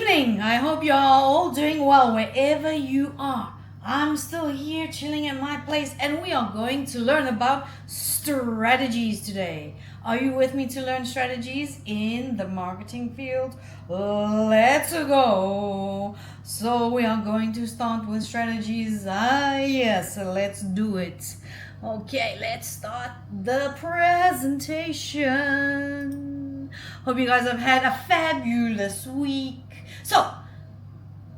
evening. I hope you're all doing well wherever you are. I'm still here chilling at my place and we are going to learn about strategies today. Are you with me to learn strategies in the marketing field? Let's go. So we are going to start with strategies. Yes, let's do it. Okay, let's start the presentation. Hope you guys have had a fabulous week. So,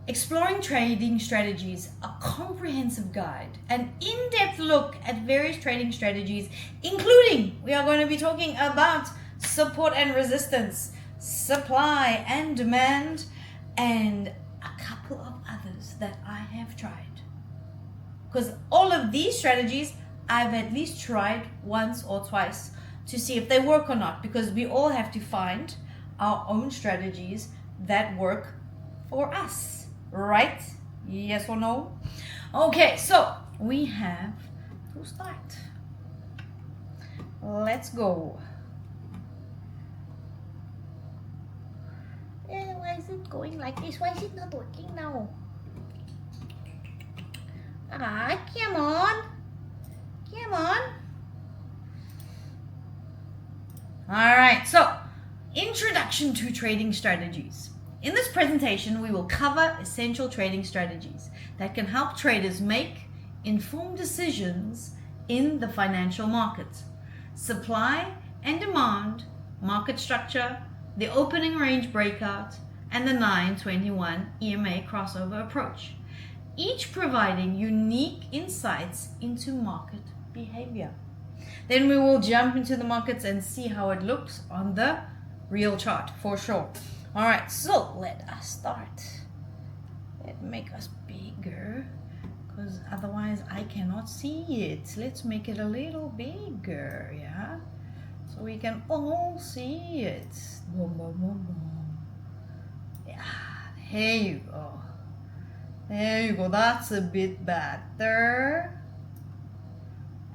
exploring trading strategies, a comprehensive guide, an in-depth look at various trading strategies, including we are going to be talking about support and resistance, supply and demand, and a couple of others that I have tried. Because all of these strategies I've at least tried once or twice to see if they work or not, because we all have to find our own strategies that work for us, right? Yes or no? Okay, so we have to start. Let's go. Why is it going like this? Why is it not working now? Come on. Come on. Alright, so introduction to trading strategies. In this presentation, we will cover essential trading strategies that can help traders make informed decisions in the financial market. Supply and demand, market structure, the opening range breakout, and the 921 EMA crossover approach, each providing unique insights into market behavior. Then we will jump into the markets and see how it looks on the real chart for sure. Alright, so let us start. Let's make us bigger, because otherwise I cannot see it. Let's make it a little bigger, yeah? So we can all see it. Boom, boom, boom, boom. Yeah, there you go. There you go, that's a bit better.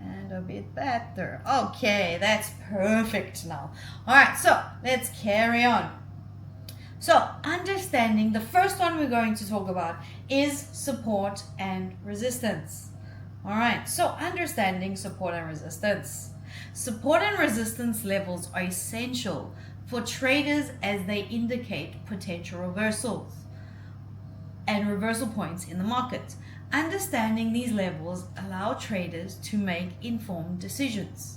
And a bit better. Okay, that's perfect now. Alright, so let's carry on. So, understanding, the first one we're going to talk about is support and resistance. Alright, so understanding support and resistance. Support and resistance levels are essential for traders as they indicate potential reversals and reversal points in the market. Understanding these levels allow traders to make informed decisions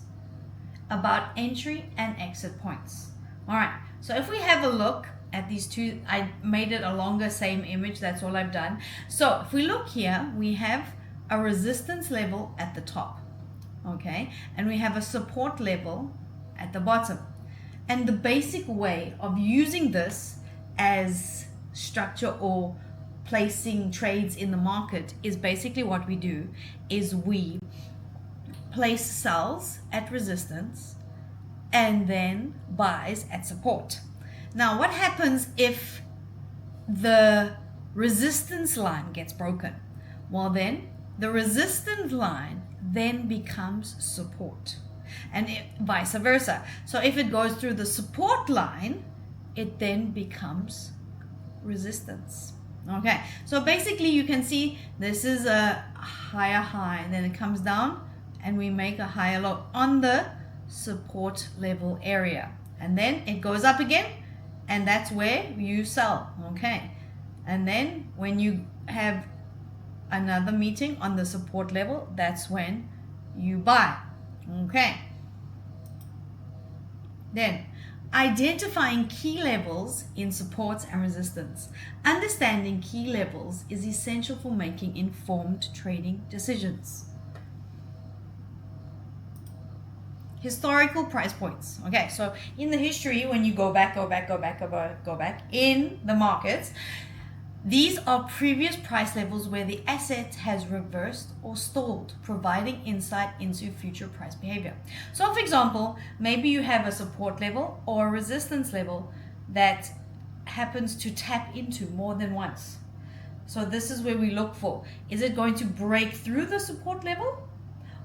about entry and exit points. Alright, so if we have a look at these two, I made it a longer same image, that's all I've done. So if we look here, we have a resistance level at the top, okay, and we have a support level at the bottom. And the basic way of using this as structure or placing trades in the market is basically what we do is we place sells at resistance and then buys at support. Now, what happens if the resistance line gets broken? Well, then the resistance line then becomes support, and vice versa. So if it goes through the support line, it then becomes resistance. Okay, so basically you can see this is a higher high, and then it comes down and we make a higher low on the support level area, and then it goes up again, and that's where you sell. Okay, and then when you have another meeting on the support level, that's when you buy. Okay, then identifying key levels in supports and resistance. Understanding key levels is essential for making informed trading decisions. Historical price points. Okay, so in the history, when you go back in the markets, these are previous price levels where the asset has reversed or stalled, providing insight into future price behavior. So for example, maybe you have a support level or a resistance level that happens to tap into more than once. So this is where we look for. Is it going to break through the support level?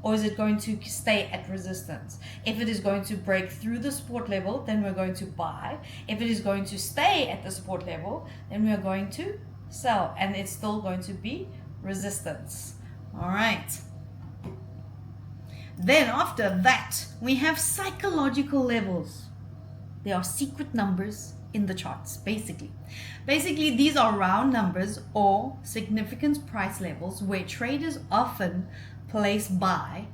or is it going to stay at resistance? If it is going to break through the support level, then we're going to buy. If it is going to stay at the support level, then we are going to sell, and it's still going to be resistance. All right. Then after that, we have psychological levels. They are secret numbers in the charts, basically. Basically, these are round numbers or significant price levels where traders often place buy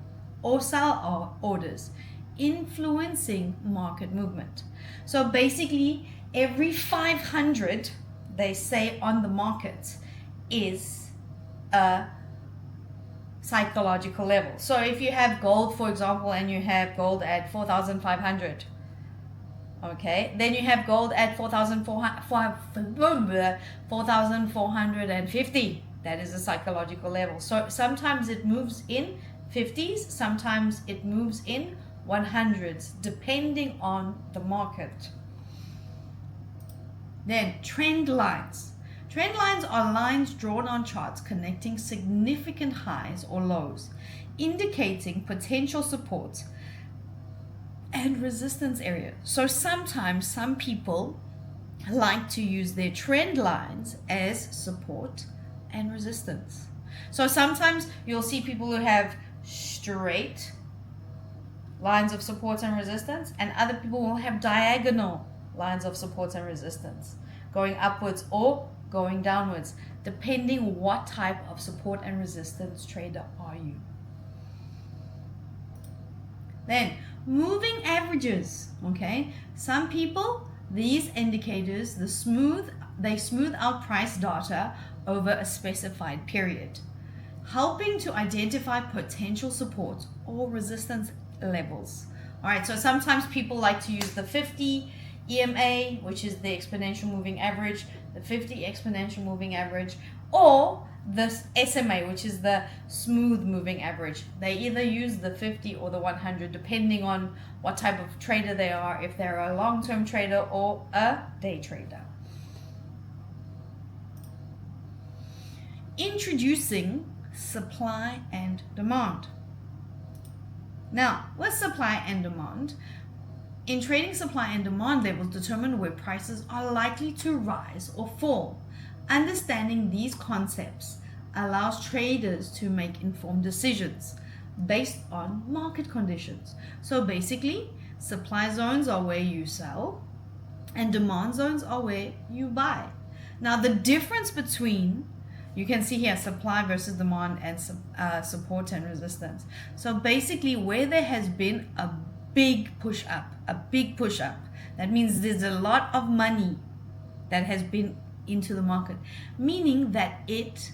or sell orders, influencing market movement. So basically, every 500, they say, on the market is a psychological level. So if you have gold, for example, and you have gold at 4,500, okay, then you have gold at 4,450. That is a psychological level. So sometimes it moves in 50s, sometimes it moves in 100s, depending on the market. Then trend lines. Trend lines are lines drawn on charts connecting significant highs or lows, indicating potential support and resistance areas. So sometimes some people like to use their trend lines as support and resistance. So sometimes you'll see people who have straight lines of support and resistance, and other people will have diagonal lines of support and resistance, going upwards or going downwards, depending what type of support and resistance trader are you. Then moving averages, okay? Some people, these indicators, they smooth out price data over a specified period, helping to identify potential support or resistance levels. All right, so sometimes people like to use the 50 EMA, which is the exponential moving average, the 50 exponential moving average, or the SMA, which is the smooth moving average. They either use the 50 or the 100, depending on what type of trader they are, if they're a long-term trader or a day trader. Introducing supply and demand. Now, with supply and demand, in trading, supply and demand levels determine where prices are likely to rise or fall. Understanding these concepts allows traders to make informed decisions based on market conditions. So basically, supply zones are where you sell and demand zones are where you buy. Now, the difference between, you can see here, supply versus demand and support and resistance. So basically, where there has been a big push up, that means there's a lot of money that has been into the market, meaning that it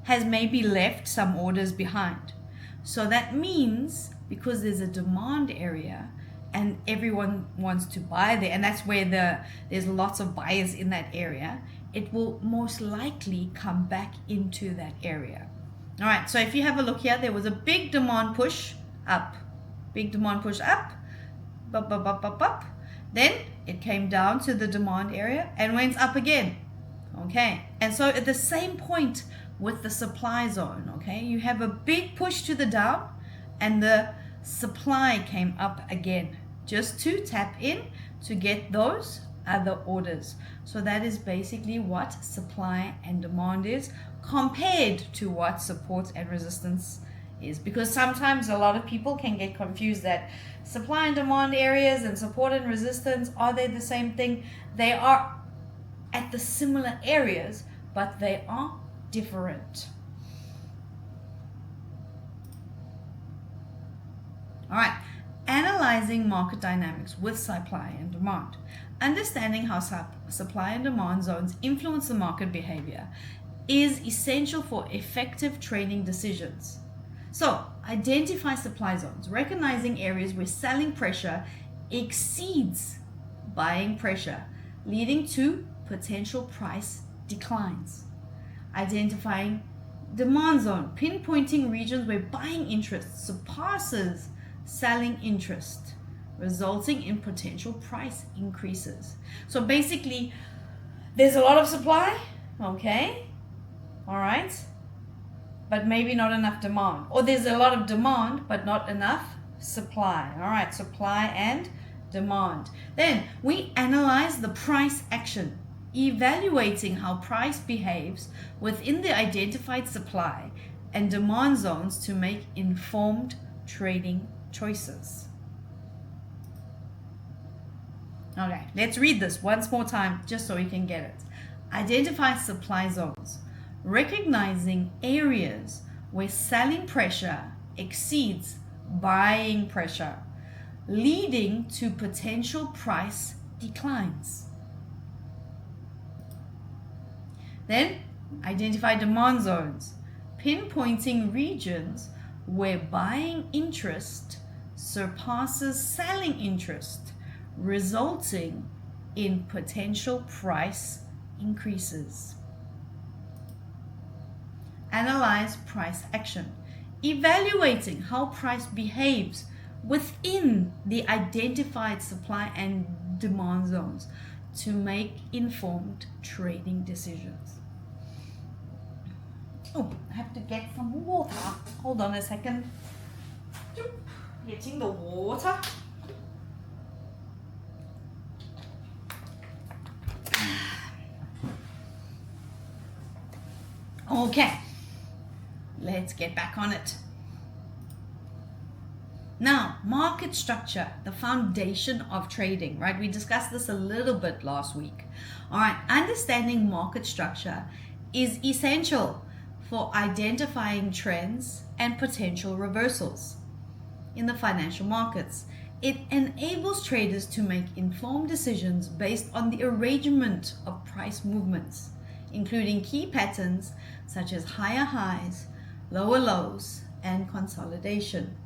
has maybe left some orders behind. So that means because there's a demand area and everyone wants to buy there, and that's where there's lots of buyers in that area, it will most likely come back into that area. All right, so if you have a look here, there was a big demand push up, up. Then it came down to the demand area and went up again. Okay, and so at the same point with the supply zone, okay, you have a big push to the down and the supply came up again, just to tap in to get those other orders. So that is basically what supply and demand is, compared to what support and resistance is, because sometimes a lot of people can get confused that supply and demand areas and support and resistance, are they the same thing? They are at the similar areas, but they are different. All right, analyzing market dynamics with supply and demand. Understanding how supply and demand zones influence the market behavior is essential for effective trading decisions. So, identify supply zones, recognizing areas where selling pressure exceeds buying pressure, leading to potential price declines. Identifying demand zone, pinpointing regions where buying interest surpasses selling interest, resulting in potential price increases. So basically, there's a lot of supply, okay, all right, but maybe not enough demand. Or there's a lot of demand, but not enough supply. All right, supply and demand. Then we analyze the price action, evaluating how price behaves within the identified supply and demand zones to make informed trading choices. Okay, let's read this once more time just so you can get it. Identify supply zones, recognizing areas where selling pressure exceeds buying pressure, leading to potential price declines. Then identify demand zones, pinpointing regions where buying interest surpasses selling interest, resulting in potential price increases. Analyze price action, evaluating how price behaves within the identified supply and demand zones to make informed trading decisions. Oh, I have to get some water. Hold on a second. Getting the water. Okay, let's get back on it. Now, market structure, the foundation of trading, right? We discussed this a little bit last week. All right, understanding market structure is essential for identifying trends and potential reversals in the financial markets. It enables traders to make informed decisions based on the arrangement of price movements, including key patterns such as higher highs, lower lows, and consolidation.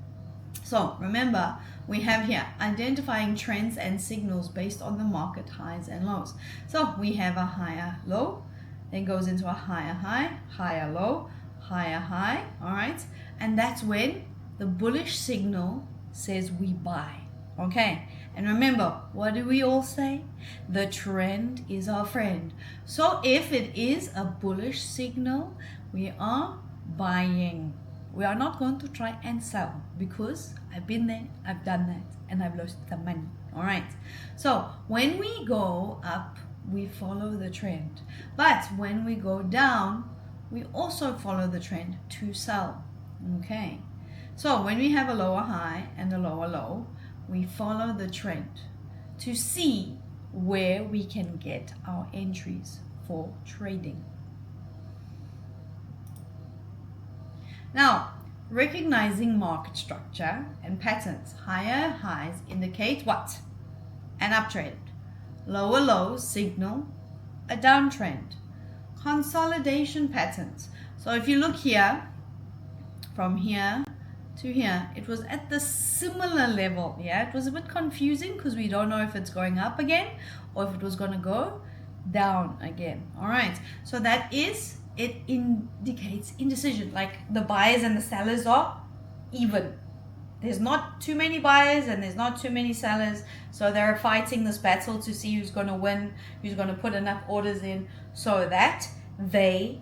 So remember, we have here identifying trends and signals based on the market highs and lows. So we have a higher low, then goes into a higher high, higher low, higher high, all right? And that's when the bullish signal says we buy, okay? And remember, what do we all say? The trend is our friend. So if it is a bullish signal, we are buying. We are not going to try and sell because I've been there, I've done that, and I've lost the money. All right. So when we go up, we follow the trend. But when we go down, we also follow the trend to sell. Okay. So when we have a lower high and a lower low, we follow the trend to see where we can get our entries for trading. Now, recognizing market structure and patterns. Higher highs indicate what? An uptrend. Lower lows signal a downtrend. Consolidation patterns. So if you look here, from here to here, it was at the similar level. Yeah, it was a bit confusing because we don't know if it's going up again or if it was going to go down again. All right, so that is, it indicates indecision, like the buyers and the sellers are even. There's not too many buyers and there's not too many sellers, so they're fighting this battle to see who's going to win, who's going to put enough orders in so that they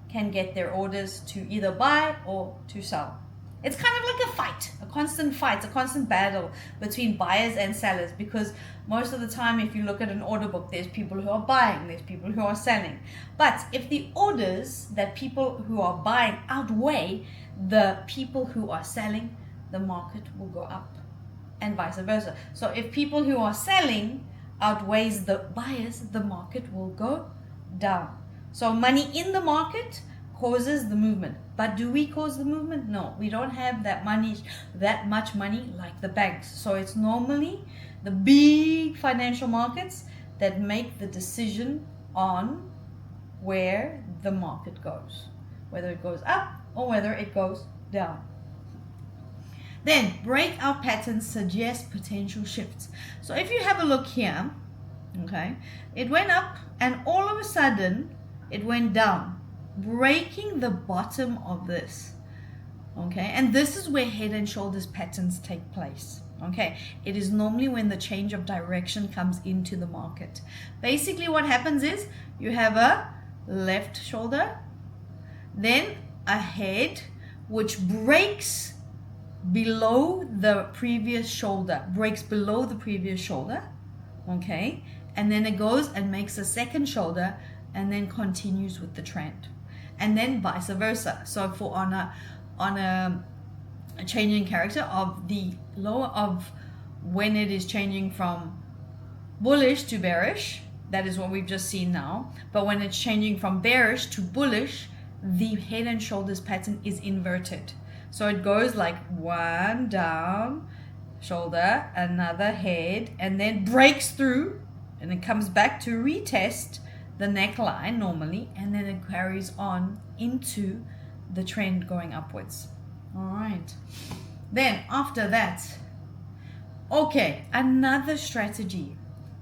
can get their orders to either buy or to sell. It's kind of like a fight, a constant battle between buyers and sellers, because most of the time if you look at an order book, there's people who are buying, there's people who are selling. But if the orders that people who are buying outweigh the people who are selling, the market will go up, and vice versa. So if people who are selling outweighs the buyers, the market will go down. So money in the market causes the movement. But do we cause the movement? No, we don't have that much money like the banks. So it's normally the big financial markets that make the decision on where the market goes, whether it goes up or whether it goes down. Then breakout patterns suggest potential shifts. So if you have a look here, okay, it went up and all of a sudden it went down, breaking the bottom of this. Okay, and this is where head and shoulders patterns take place. Okay, it is normally when the change of direction comes into the market. Basically what happens is you have a left shoulder, then a head which breaks below the previous shoulder, okay, and then it goes and makes a second shoulder and then continues with the trend, and then vice versa. So for on a changing character of the lower of when it is changing from bullish to bearish, that is what we've just seen now, but when it's changing from bearish to bullish, the head and shoulders pattern is inverted. So it goes like one down shoulder, another head, and then breaks through, and it comes back to retest the neckline normally, and then it carries on into the trend going upwards. All right, then after that, okay, another strategy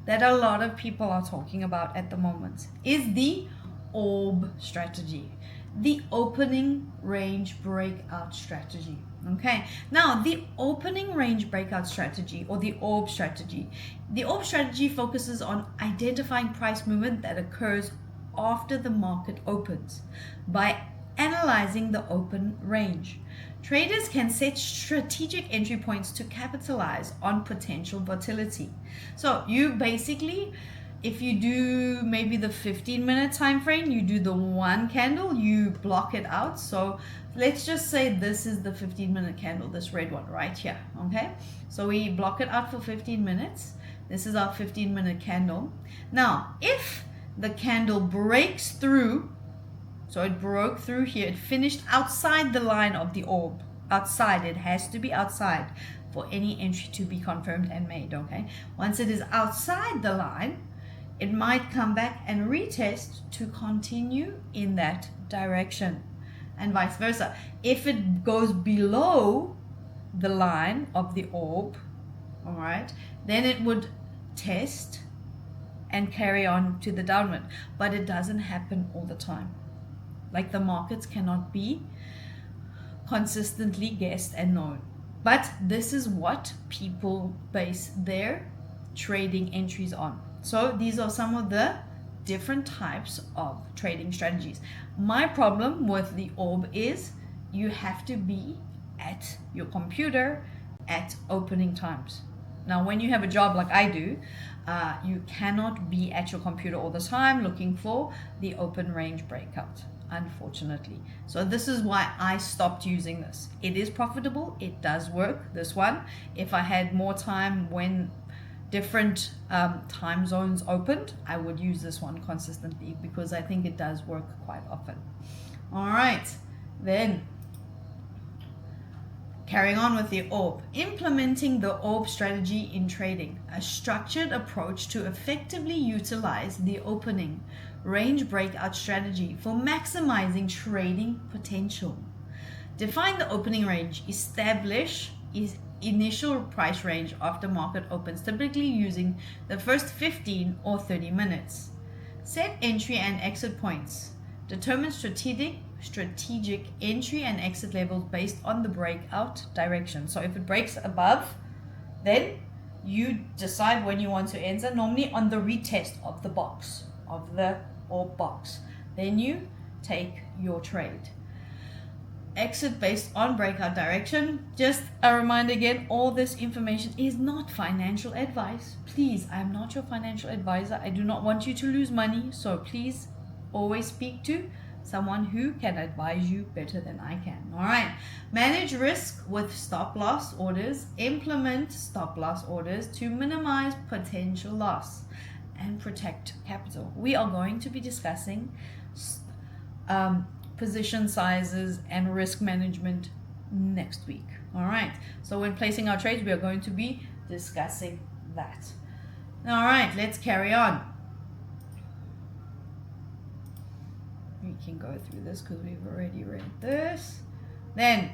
that a lot of people are talking about at the moment is the orb strategy, the opening range breakout strategy. Okay, now the opening range breakout strategy, or the orb strategy, focuses on identifying price movement that occurs after the market opens by analyzing the open range. Traders can set strategic entry points to capitalize on potential volatility. So you basically, if you do maybe the 15-minute time frame, you do the one candle, you block it out. So let's just say this is the 15-minute candle, this red one right here. Okay, so we block it out for 15 minutes. This is our 15-minute candle. Now if the candle breaks through, so it broke through here, it finished outside the line of the orb, outside, it has to be outside for any entry to be confirmed and made. Okay, once it is outside the line, it might come back and retest to continue in that direction, and vice versa. If it goes below the line of the orb, all right, then it would test and carry on to the downward. But it doesn't happen all the time. Like, the markets cannot be consistently guessed and known. But this is what people base their trading entries on. So these are some of the different types of trading strategies. My problem with the orb is you have to be at your computer at opening times. Now, when you have a job like I do, you cannot be at your computer all the time looking for the open range breakout, unfortunately. So this is why I stopped using this. It is profitable, it does work, this one. If I had more time when different time zones opened, I would use this one consistently because I think it does work quite often. All right, then carrying on with the orb. Implementing the orb strategy in trading, a structured approach to effectively utilize the opening range breakout strategy for maximizing trading potential. Define the opening range. Establish initial price range after market opens, typically using the first 15 or 30 minutes. Set entry and exit points. Determine strategic entry and exit levels based on the breakout direction. So if it breaks above, then you decide when you want to enter, normally on the retest of the box, of the orb box. Then you take your trade. Exit based on breakout direction. Just a reminder again, all this information is not financial advice. Please, I am not your financial advisor. I do not want you to lose money. So please always speak to someone who can advise you better than I can. All right. Manage risk with stop loss orders. Implement stop loss orders to minimize potential loss and protect capital. We are going to be discussing position sizes and risk management next week. All right, so when placing our trades, we are going to be discussing that. All right, let's carry on. We can go through this because we've already read this. Then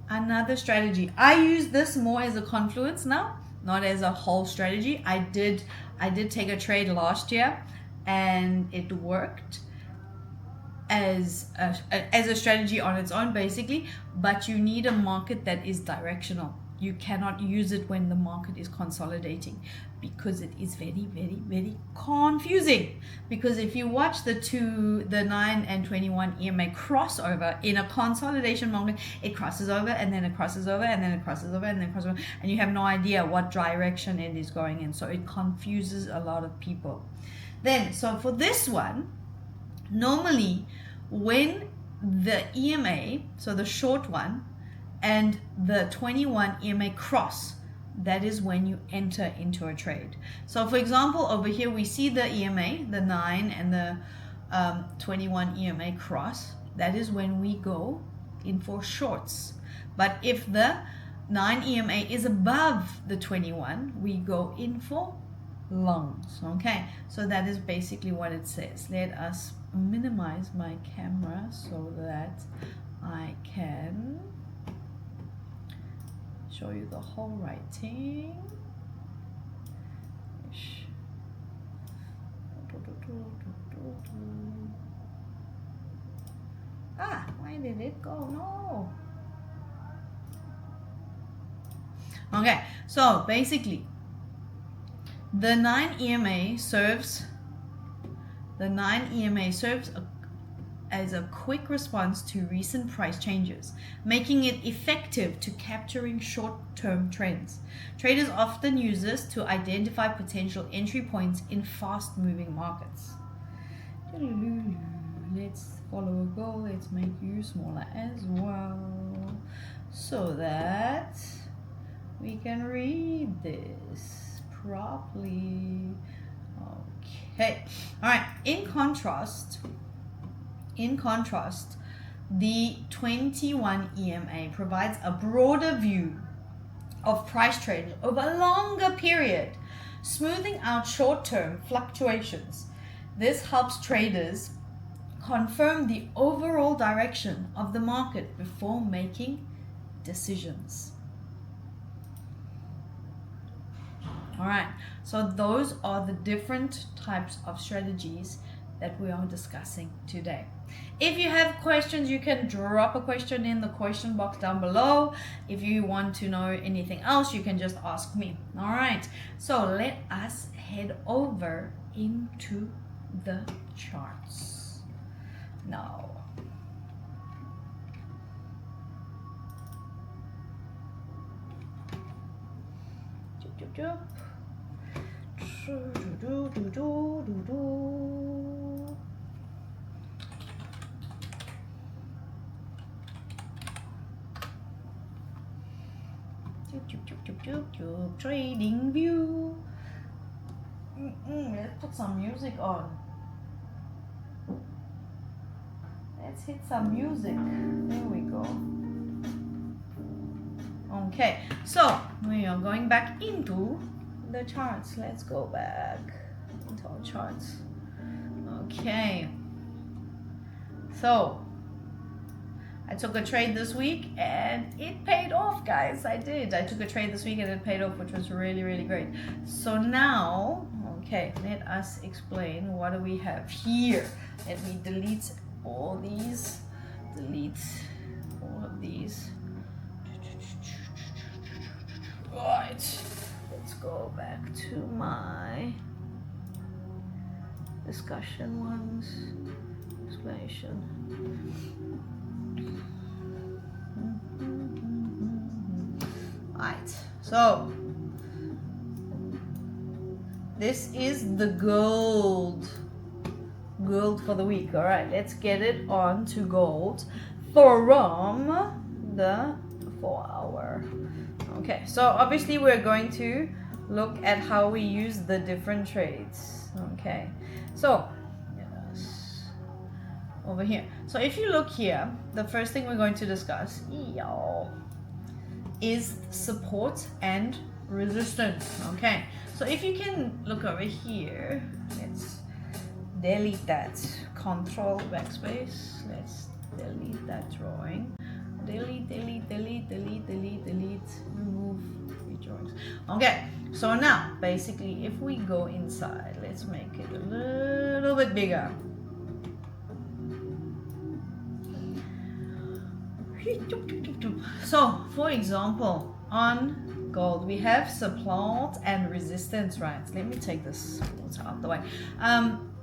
another strategy, I use this more as a confluence now, not as a whole strategy. I did take a trade last year and it worked as a strategy on its own, basically, but you need a market that is directional. you cannot use it when the market is consolidating, because it is very, very, very confusing. Because if you watch the 9 and 21 EMA crossover in a consolidation market, it crosses over and then it crosses over and then it crosses over and then it crosses over, and you have no idea what direction it is going in. So it confuses a lot of people. Then, so for this one, normally when the EMA, so the short one, and the 21 EMA cross, that is when you enter into a trade. So for example, over here we see the EMA, the 9 and the 21 EMA cross. That is when we go in for shorts. But if the 9 EMA is above the 21, we go in for longs. Okay, so that is basically what it says. Let us minimize my camera so that I can show you the whole writing. Ah, why did it go? No. Okay, so basically the 9 EMA serves as a quick response to recent price changes, making it effective to capturing short-term trends. Traders often use this to identify potential entry points in fast-moving markets. Let's follow a goal. Let's make you smaller as well, so that we can read this properly. Okay, all right. In contrast, the 21 EMA provides a broader view of price trends over a longer period, smoothing out short-term fluctuations. This helps traders confirm the overall direction of the market before making decisions. All right, so those are the different types of strategies that we are discussing today. If you have questions, you can drop a question in the question box down below. If you want to know anything else, you can just ask me. All right, so let us head over into the charts now. Trading view. Let's put some music on. Let's hit some music. There we go. Okay, so we are going back into the charts. Let's go back into our charts. Okay, so I took a trade this week and it paid off, guys. I took a trade this week and it paid off, which was really, really great. So now, okay, let us explain what do we have here. Let me delete all these, delete all of these. Right, let's go back to my discussion ones, explanation. Right, so this is the gold for the week. All right, let's get it on to gold from the 4 hour. Okay, so obviously we're going to look at how we use the different trades. Okay, so yes, over here. So if you look here, the first thing we're going to discuss is support and resistance. Okay, so if you can look over here, let's delete that. Control backspace. Let's delete that drawing. Delete, remove drawings. Okay, so now basically if we go inside, let's make it a little bit bigger. So for example, on gold, we have support and resistance, right? Let me take this water out the way.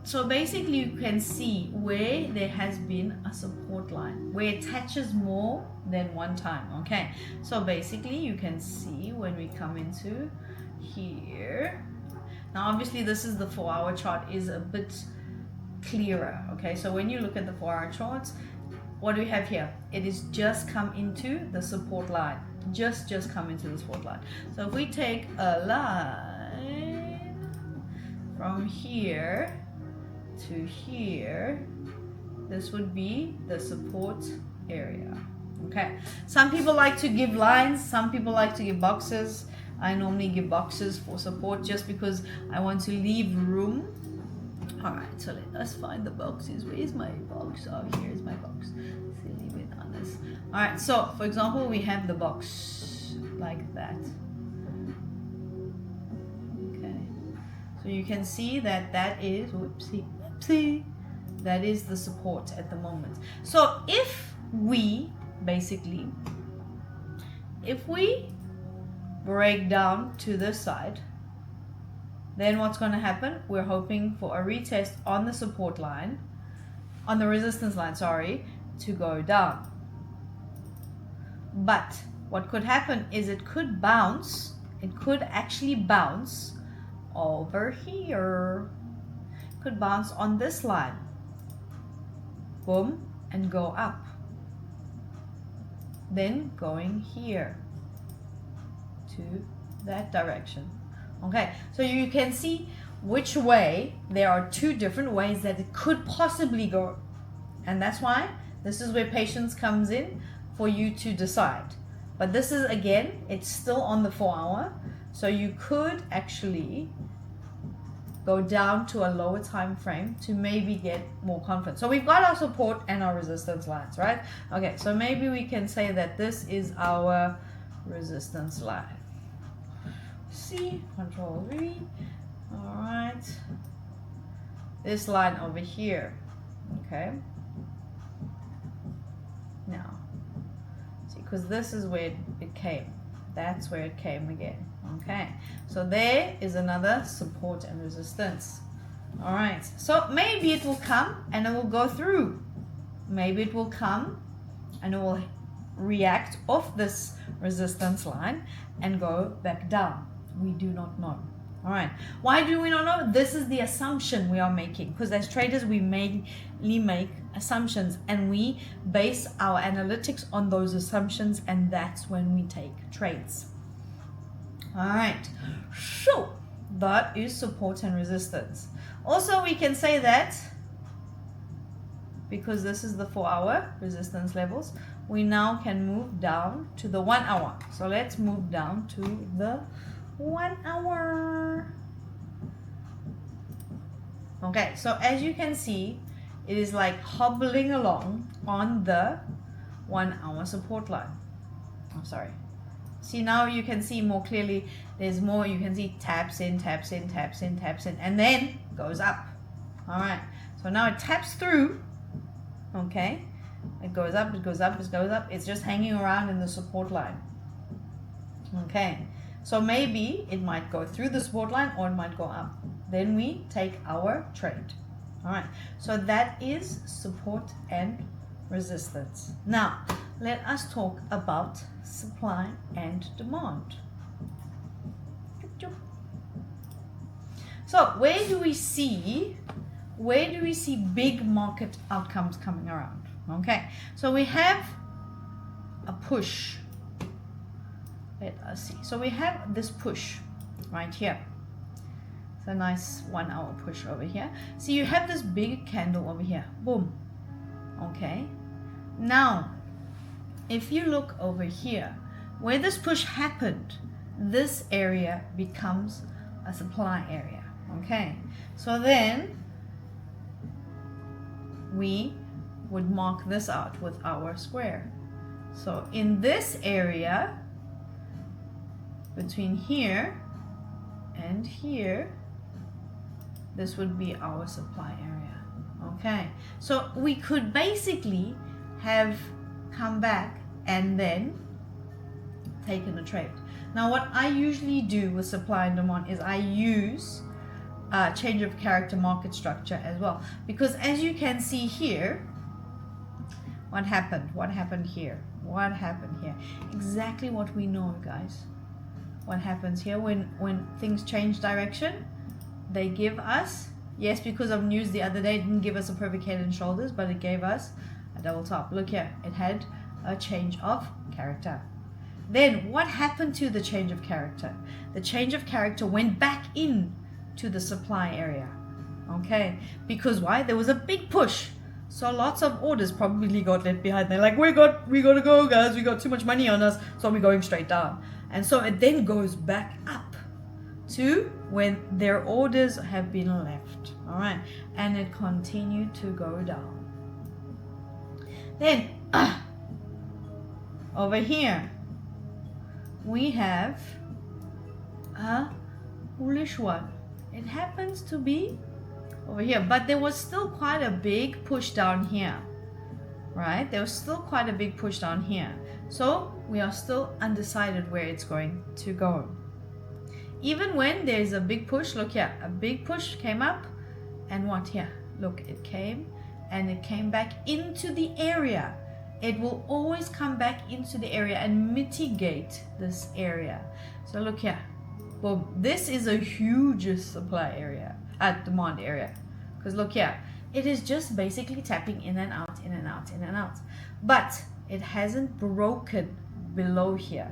So basically you can see where there has been a support line, where it touches more than one time, okay? So basically you can see when we come into here, now obviously this is the 4-hour chart is a bit clearer, okay? So when you look at the 4-hour charts, what do we have here? It is just come into the support line, just come into the support line. So if we take a line from here to here, this would be the support area, okay? Some people like to give lines, some people like to give boxes. I normally give boxes for support just because I want to leave room. All right, so let us find the boxes. Where's my box? Oh, here's my box. Silly bananas. All right, so for example, we have the box like that. Okay, so you can see that that is, whoopsie, that is the support at the moment. So if we basically, if we break down to this side, then what's going to happen? We're hoping for a retest on the support line, on the resistance line, sorry, to go down. But what could happen is it could bounce, it could actually bounce over here. It could bounce on this line. Boom, and go up. Then going here to that direction. Okay, so you can see which way, there are two different ways that it could possibly go. And that's why this is where patience comes in for you to decide. But this is, again, it's still on the 4-hour. So you could actually go down to a lower time frame to maybe get more confidence. So we've got our support and our resistance lines, right? Okay, so maybe we can say that this is our resistance line. C, Control V. All right, this line over here. Okay, now see, because this is where it came, that's where it came again. Okay, so there is another support and resistance. All right, so maybe it will come and it will go through, maybe it will come and it will react off this resistance line and go back down. We do not know. All right, why do we not know? This is the assumption we are making, because as traders we mainly make assumptions and we base our analytics on those assumptions, and that's when we take trades. All right, so that is support and resistance. Also, we can say that because this is the 4-hour resistance levels, we now can move down to the 1-hour. So let's move down to the 1 hour. Okay, so as you can see, it is like hobbling along on the 1-hour support line. I'm sorry. See, now you can see more clearly. There's more. You can see taps in, taps in, taps in, taps in, and then goes up. All right. So now it taps through. Okay. It goes up. It goes up. It goes up. It's just hanging around in the support line. Okay. So maybe it might go through the support line or it might go up. Then we take our trade. All right. So that is support and resistance. Now, let us talk about supply and demand. So where do we see big market outcomes coming around? Okay. So we have a push. Let us see. So we have this push right here. It's a nice 1-hour push over here. So you have this big candle over here. Boom. Okay. Now, if you look over here, where this push happened, this area becomes a supply area. Okay. So then we would mark this out with our square. So in this area, between here and here, this would be our supply area. Okay, so we could basically have come back and then taken a trade. Now what I usually do with supply and demand is I use change of character market structure as well, because as you can see here, what happened here, exactly what we know, guys. What happens here when things change direction, they give us, yes, because of news the other day, it didn't give us a perfect head and shoulders, but it gave us a double top. Look here, it had a change of character. Then what happened to the change of character? The change of character went back in to the supply area. Okay, because why? There was a big push, so lots of orders probably got left behind. They're like, we gotta go, guys, we got too much money on us, so we're going straight down. And so it then goes back up to when their orders have been left. All right, and it continued to go down. Then over here we have a bullish one. It happens to be over here, but there was still quite a big push down here, right? There was still quite a big push down here, so we are still undecided where it's going to go. Even when there's a big push, look here, a big push came up, and what here? Look, it came and it came back into the area. It will always come back into the area and mitigate this area. So look here, boom, this is a huge supply area, demand area, because look here, it is just basically tapping in and out, in and out, in and out, but it hasn't broken below here.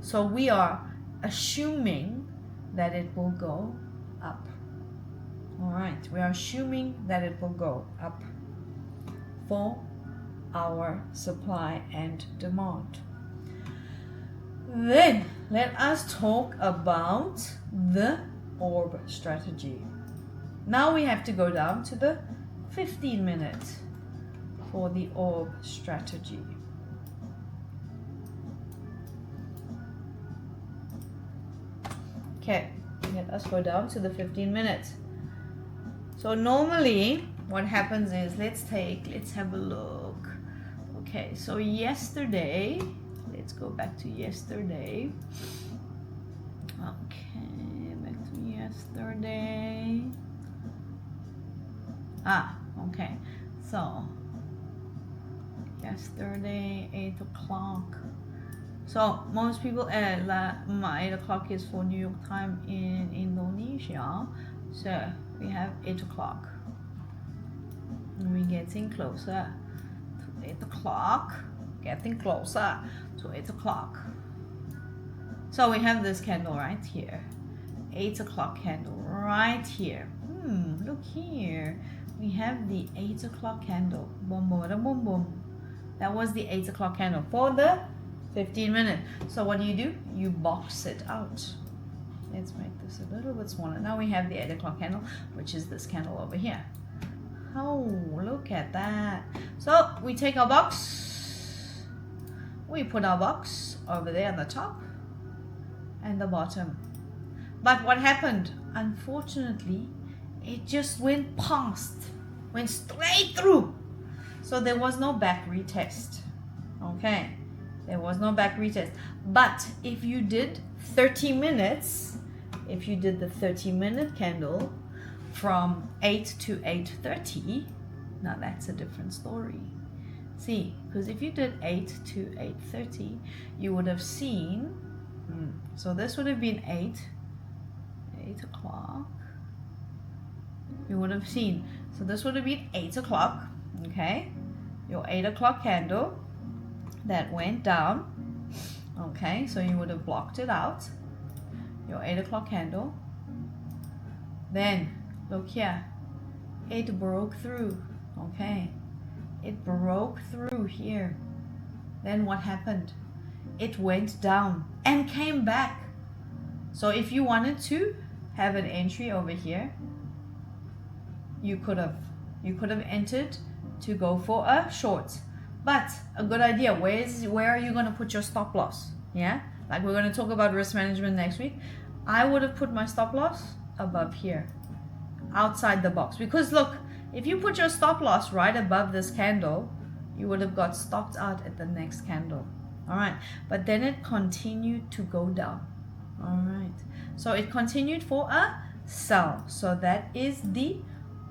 So we are assuming that it will go up. All right, we are assuming that it will go up for our supply and demand. Then let us talk about the orb strategy. Now we have to go down to the 15 minutes for the orb strategy. Okay, let us go down to the 15 minutes. So normally what happens is, let's have a look. Okay, so yesterday, let's go back to yesterday. Okay, back to yesterday. Okay, so yesterday 8 o'clock. So most people, 8 o'clock is for New York time in Indonesia. So we have 8 o'clock. And we're getting closer to 8 o'clock. Getting closer to 8 o'clock. So we have this candle right here. 8 o'clock candle right here. Look here. We have the 8 o'clock candle. Boom, boom, boom, boom. That was the 8 o'clock candle for the 15 minutes. So what do? You box it out. Let's make this a little bit smaller. Now we have the 8 o'clock candle, which is this candle over here. Oh, look at that. So we take our box, we put our box over there on the top and the bottom. But what happened? Unfortunately, it just went straight through. So there was no back retest. Okay, there was no back retest. But if you did 30 minutes, if you did the 30-minute candle from 8 to 8:30, now that's a different story. See, because if you did 8 to 8:30, you would have seen, so this would have been 8 o'clock. You would have seen, so this would have been 8 o'clock, okay? Your 8 o'clock candle that went down, okay? So you would have blocked it out, your 8 o'clock candle. Then look here, it broke through, okay? It broke through here. Then what happened? It went down and came back. So if you wanted to have an entry over here, you could have entered to go for a short. But a good idea, where are you going to put your stop loss? Yeah, like we're going to talk about risk management next week. I would have put my stop loss above here, outside the box, because look, if you put your stop loss right above this candle, you would have got stopped out at the next candle. All right, but then it continued to go down. All right, so it continued for a sell. So that is the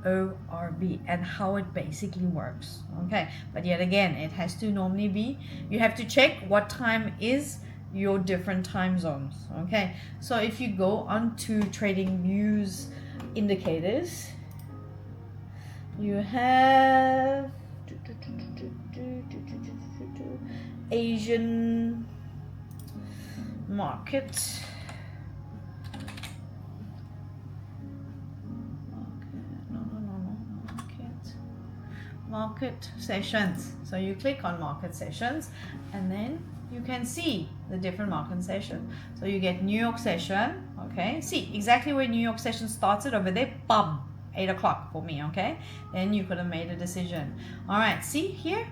ORB and how it basically works. Okay, but yet again, it has to normally be, you have to check what time is your different time zones. Okay, so if you go on to trading views indicators, you have Asian market. Market sessions. So you click on market sessions and then you can see the different market sessions. So you get New York session, okay, see exactly where New York session started over there, bum, 8 o'clock for me, okay, then you could have made a decision. All right, see here,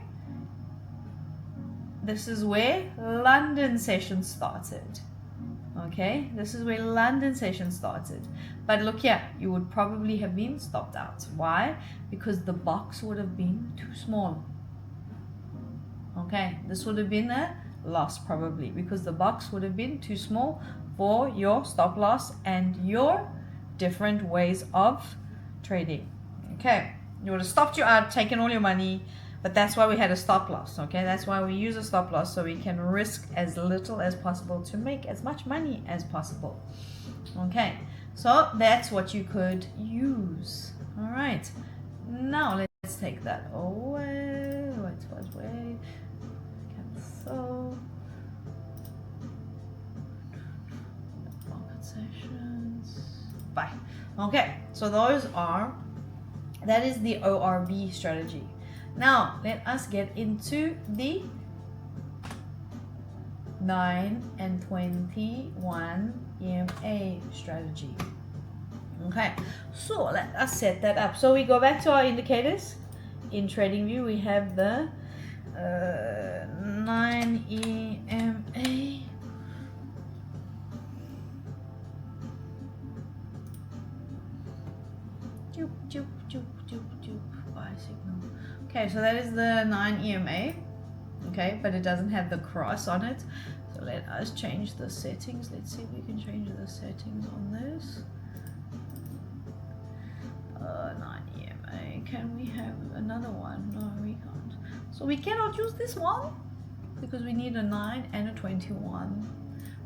this is where London session started. Okay, this is where London session started. But look here, you would probably have been stopped out. Why? Because the box would have been too small. Okay, this would have been a loss probably because the box would have been too small for your stop loss and your different ways of trading. Okay, it would have stopped you out, taken all your money, but that's why we had a stop loss. Okay, that's why we use a stop loss, so we can risk as little as possible to make as much money as possible. Okay, so that's what you could use. All right, now let's take that away. Wait, cancel. Market sessions. Bye. Okay, so that is the ORB strategy. Now, let us get into the 9 and 21 EMA strategy. Okay, so let us set that up. So we go back to our indicators. In TradingView, we have the 9 EMA. Buy signal. Okay, so that is the 9 EMA. Okay, but it doesn't have the cross on it. So let us change the settings. Let's see if we can change the settings on this. 9 EMA. Can we have another one? No, we can't. So we cannot use this one because we need a 9 and a 21.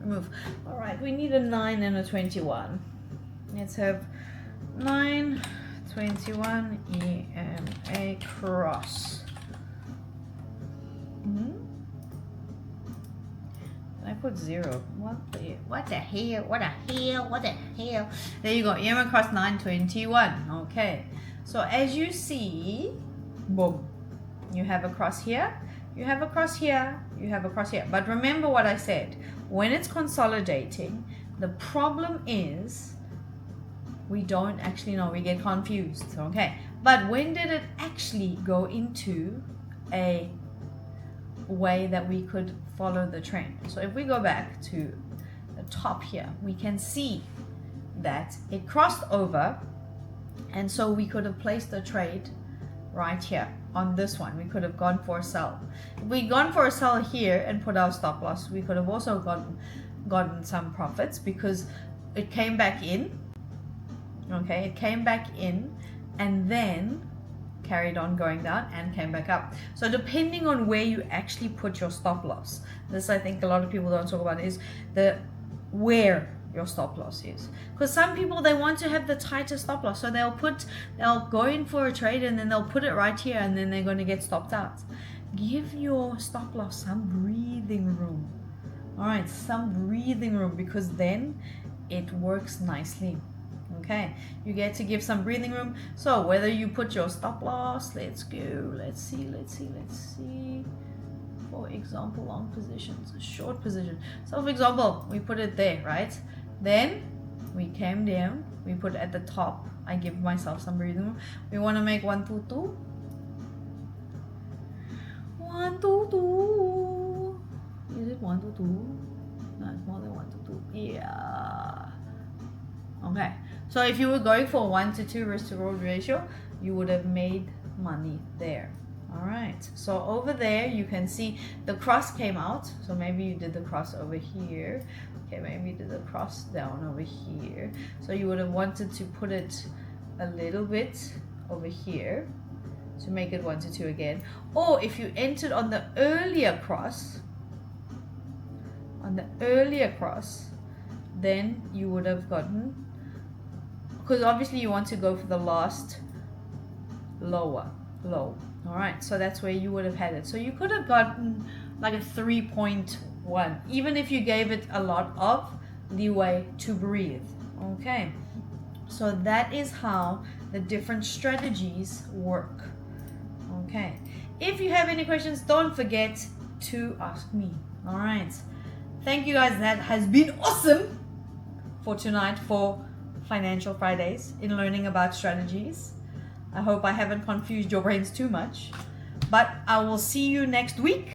Remove. All right, we need a 9 and a 21. Let's have 9, 21 EMA cross. I put 0. What the hell? There you go. EMA cross 921. Okay. So as you see, boom. You have a cross here. You have a cross here. You have a cross here. But remember what I said. When it's consolidating, the problem is we don't actually know. We get confused. Okay. But when did it actually go into a way that we could follow the trend? So if we go back to the top here, we can see that it crossed over, and so we could have placed a trade right here on this one. We could have gone for a sell. If we'd gone for a sell here and put our stop loss, we could have also gotten some profits because it came back in. Okay, it came back in and then carried on going down and came back up. So depending on where you actually put your stop loss, this I think a lot of people don't talk about, is where your stop loss is. Because some people, they want to have the tighter stop loss, so they'll go in for a trade and then they'll put it right here and then they're going to get stopped out. Give your stop loss some breathing room. All right, some breathing room, because then it works nicely. Okay, you get to give some breathing room. So whether you put your stop loss, let's see. For example, long positions, short position. So for example, we put it there, right? Then we came down, we put it at the top. I give myself some breathing room. We want to make 1, 2, 2. 1, 2, 2. Is it 1 to 2? No, it's more than 1 to 2. Yeah. Okay. So if you were going for 1 to 2 risk to reward ratio, you would have made money there. All right, so over there you can see the cross came out. So maybe you did the cross over here. Okay, maybe you did the cross down over here. So you would have wanted to put it a little bit over here to make it 1 to 2 again. Or if you entered on the earlier cross, then you would have gotten, because obviously you want to go for the last low. All right, so that's where you would have had it. So you could have gotten like a 3.1, even if you gave it a lot of leeway to breathe. Okay, so that is how the different strategies work. Okay, if you have any questions, don't forget to ask me. All right, thank you guys. That has been awesome for tonight for Financial Fridays in learning about strategies. I hope I haven't confused your brains too much, but I will see you next week.